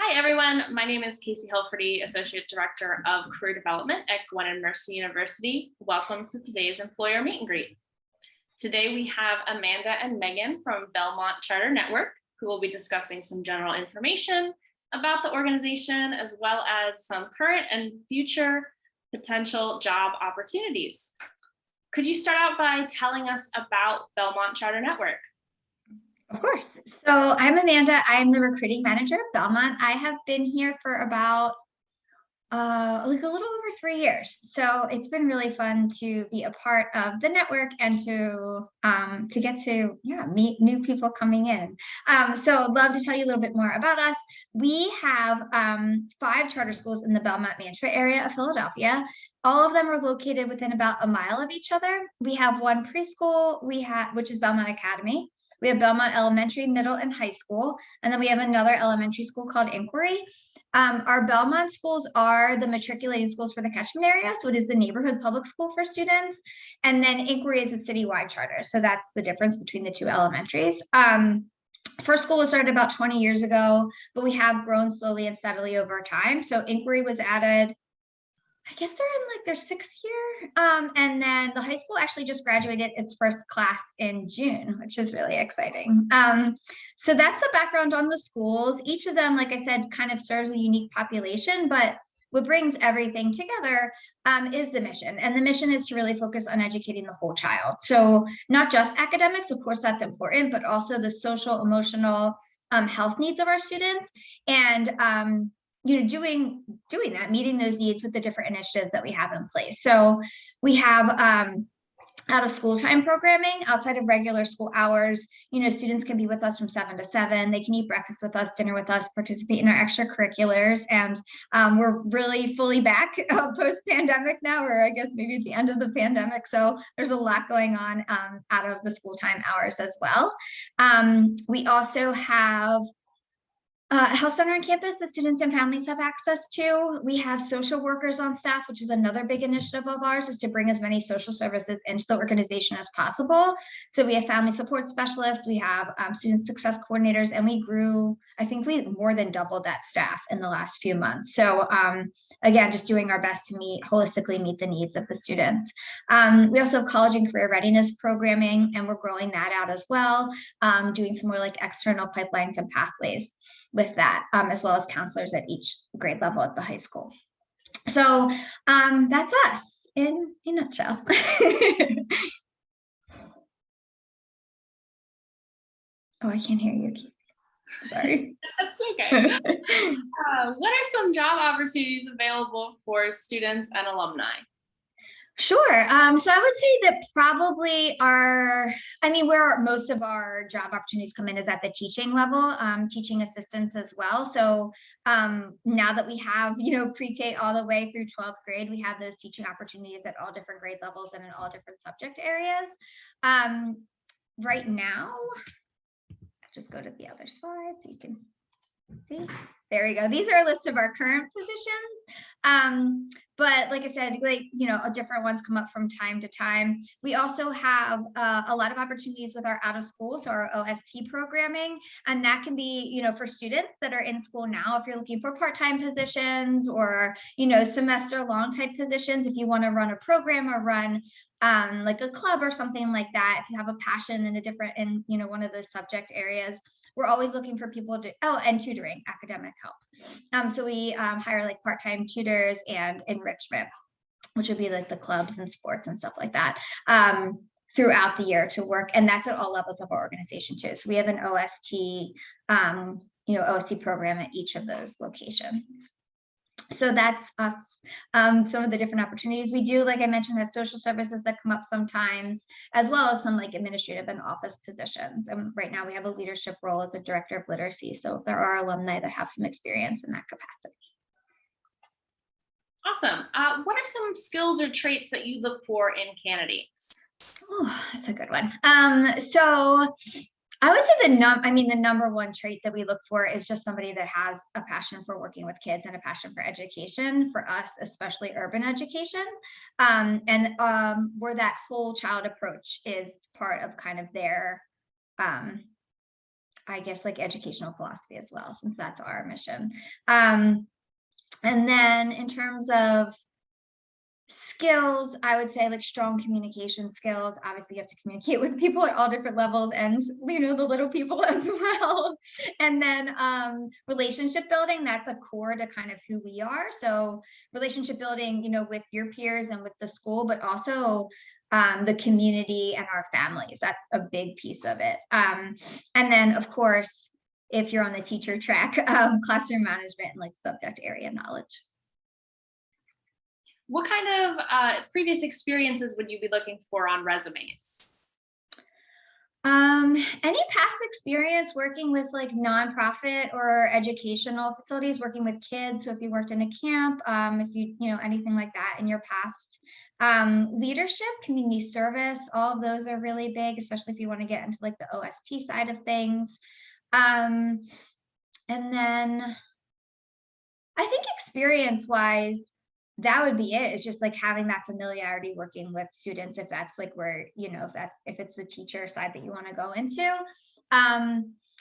Hi, everyone. My name is Casey Hilferty, Associate Director of Career Development at Gwinnett Mercy University. Welcome to today's Employer Meet and Greet. Today, we have Amanda and Megan from Belmont Charter Network, who will be discussing some general information about the organization, as well as some current and future potential job opportunities. Could you start out by telling us about Belmont Charter Network? Of course. So I'm Amanda. I'm the recruiting manager at Belmont. I have been here for about a little over 3 years. So it's been really fun to be a part of the network and to get to meet new people coming in. So I'd love to tell you a little bit more about us. We have 5 charter schools in the Belmont Mantua area of Philadelphia. All of them are located within about a mile of each other. We have one preschool, which is Belmont Academy. We have Belmont Elementary, Middle, and High School. And then we have another elementary school called Inquiry. Our Belmont schools are the matriculating schools for the catchment area. So it is the neighborhood public school for students. And then Inquiry is a citywide charter. So that's the difference between the two elementaries. First school was started about 20 years ago, but we have grown slowly and steadily over time. So Inquiry was added, I guess they're in like their 6th year. And then the high school actually just graduated its first class in June, which is really exciting. So that's the background on the schools. Each of them, like I said, kind of serves a unique population, but what brings everything together is the mission. And the mission is to really focus on educating the whole child. So not just academics, of course, that's important, but also the social, emotional, health needs of our students. And doing that, meeting those needs with the different initiatives that we have in place. So we have out of school time programming outside of regular school hours. Students can be with us from 7 to 7. They can eat breakfast with us, dinner with us, participate in our extracurriculars. And we're really fully back post-pandemic now, or I guess maybe at the end of the pandemic. So there's a lot going on out of the school time hours as well. We also have a health center on campus that students and families have access to. We have social workers on staff, which is another big initiative of ours, is to bring as many social services into the organization as possible. So we have family support specialists, we have student success coordinators, and we grew, I think we more than doubled that staff in the last few months. So again, just doing our best to holistically meet the needs of the students. We also have college and career readiness programming, and we're growing that out as well, doing some more like external pipelines and pathways with that, as well as counselors at each grade level at the high school. So that's us in a nutshell. Oh, I can't hear you, Keith. Sorry. That's okay. What are some job opportunities available for students and alumni? Sure. So I would say that probably where most of our job opportunities come in is at the teaching level, teaching assistants as well. So now that we have, pre-K all the way through 12th grade, we have those teaching opportunities at all different grade levels and in all different subject areas. Right now, I'll just go to the other slide so you can see. There we go. These are a list of our current positions. But like I said, different ones come up from time to time. We also have a lot of opportunities with our out of school, so our OST programming, and that can be, for students that are in school now, if you're looking for part-time positions or, semester long type positions, if you want to run a program or run like a club or something like that, if you have a passion in one of those subject areas, we're always looking for people to, and tutoring, academic help. So we hire like part-time tutors and enrichment, which would be like the clubs and sports and stuff like that, throughout the year to work. And that's at all levels of our organization too. So we have an OST, OST program at each of those locations. So that's us. Some of the different opportunities we do, like I mentioned, have social services that come up sometimes, as well as some like administrative and office positions. And right now we have a leadership role as a director of literacy. So if there are alumni that have some experience in that capacity. Awesome. What are some skills or traits that you look for in candidates? Oh, that's a good one. So I would say the number one trait that we look for is just somebody that has a passion for working with kids and a passion for education, for us, especially urban education. Where that whole child approach is part of kind of their I guess, like educational philosophy as well, since that's our mission. And then in terms of skills, I would say like strong communication skills. Obviously, you have to communicate with people at all different levels and, you know, the little people as well. And then relationship building, that's a core to kind of who we are. So relationship building, you know, with your peers and with the school, but also the community and our families. That's a big piece of it. And then, of course, if you're on the teacher track, classroom management and like subject area knowledge. What kind of previous experiences would you be looking for on resumes? Any past experience working with like nonprofit or educational facilities, working with kids. So if you worked in a camp, if you know, anything like that in your past. Leadership, community service, all of those are really big, especially if you want to get into like the OST side of things. And then I think experience-wise, that would be it. It's just like having that familiarity working with students, if that's like where, you know, if it's the teacher side that you want to go into.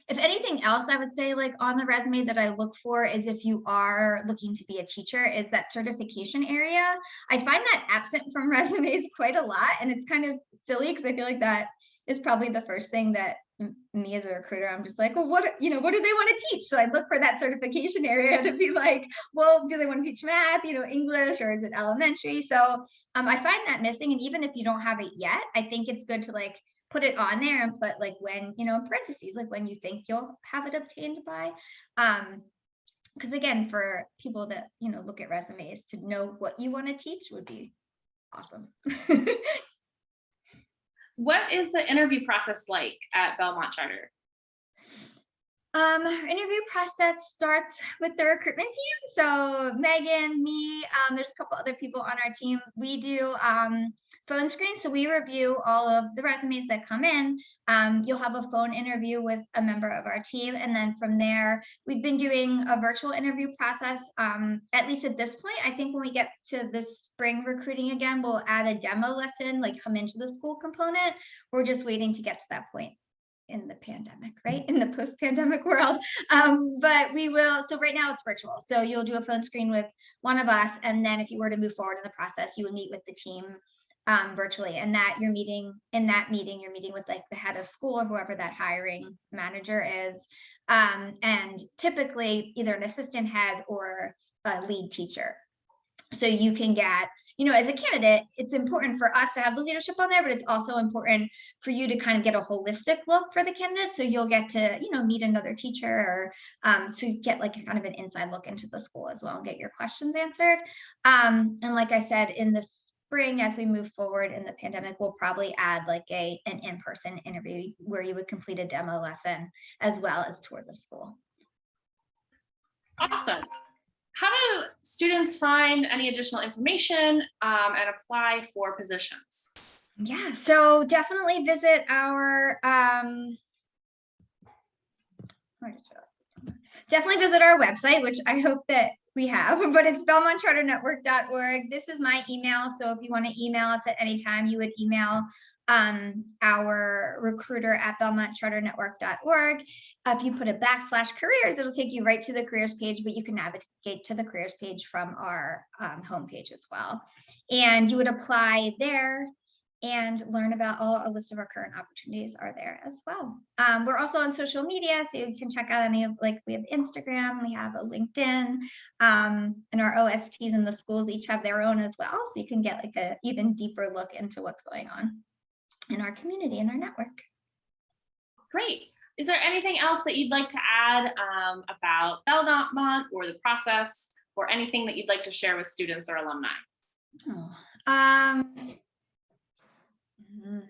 If anything else, I would say like on the resume that I look for is, if you are looking to be a teacher, is that certification area. I find that absent from resumes quite a lot, and it's kind of silly because I feel like that is probably the first thing that me as a recruiter, I'm just like, well, what do they want to teach? So I look for that certification area to be like, well, do they want to teach math, you know, English, or is it elementary? So I find that missing. And even if you don't have it yet, I think it's good to like put it on there and put like when, you know, in parentheses, like when you think you'll have it obtained by. Because again, for people that, you know, look at resumes, to know what you want to teach would be awesome. What is the interview process like at Belmont Charter? Our interview process starts with the recruitment team. So Megan, me, there's a couple other people on our team. We do phone screen. So we review all of the resumes that come in. You'll have a phone interview with a member of our team. And then from there, we've been doing a virtual interview process, at least at this point. I think when we get to the spring recruiting again, we'll add a demo lesson, like come into the school component. We're just waiting to get to that point in the pandemic, right? In the post-pandemic world. But we will, so right now it's virtual. So you'll do a phone screen with one of us. And then if you were to move forward in the process, you would meet with the team virtually. And that you're meeting with like the head of school or whoever that hiring manager is. And typically either an assistant head or a lead teacher. So you can get, you know, as a candidate, it's important for us to have the leadership on there, but it's also important for you to kind of get a holistic look for the candidate. So you'll get to, you know, meet another teacher, or so you get like a kind of an inside look into the school as well and get your questions answered. And like I said, in the spring, as we move forward in the pandemic, we'll probably add like an in-person interview where you would complete a demo lesson as well as tour the school. Awesome. How do students find any additional information and apply for positions? Yeah, so definitely visit our website, which I hope that we have, but it's belmontcharternetwork.org. This is my email, so if you want to email us at any time, you would email our recruiter at belmontcharternetwork.org. If you put a /careers, it'll take you right to the careers page, but you can navigate to the careers page from our homepage as well. And you would apply there and learn about a list of our current opportunities are there as well. We're also on social media, so you can check out any of, like, we have Instagram, we have a LinkedIn, and our OSTs in the schools each have their own as well. So you can get like a even deeper look into what's going on in our community and our network. Great. Is there anything else that you'd like to add about Belmont or the process, or anything that you'd like to share with students or alumni?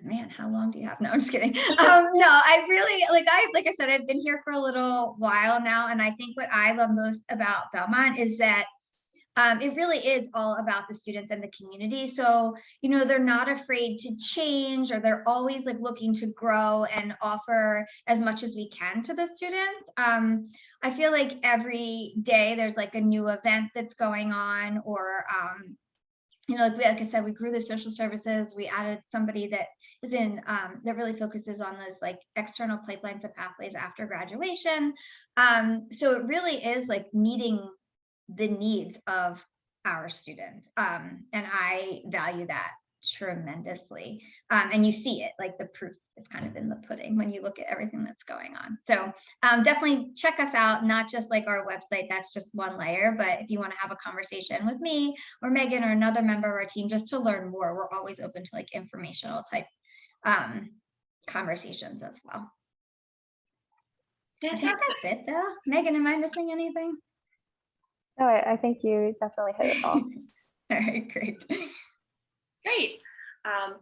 Man, how long do you have? No, I'm just kidding. No, I really like I said, I've been here for a little while now, and I think what I love most about Belmont is that it really is all about the students and the community. So, you know, they're not afraid to change, or they're always like looking to grow and offer as much as we can to the students. I feel like every day there's like a new event that's going on, or like I said, we grew the social services. We added somebody that is in that really focuses on those like external pipelines and pathways after graduation. So it really is like meeting the needs of our students, and I value that tremendously. And you see it, like the proof is kind of in the pudding when you look at everything that's going on. So definitely check us out, not just like our website, that's just one layer, but if you want to have a conversation with me or Megan or another member of our team just to learn more, we're always open to like informational type conversations as well. I think that's it though. Megan, am I missing anything? No, I think you definitely hit it all. All right, great. Great.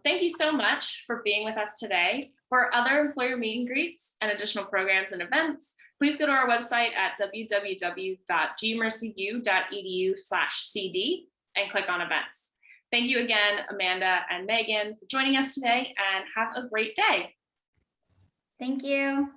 Thank you so much for being with us today. For other employer meet and greets and additional programs and events, please go to our website at www.gmercyu.edu/cd and click on events. Thank you again, Amanda and Megan, for joining us today, and have a great day. Thank you.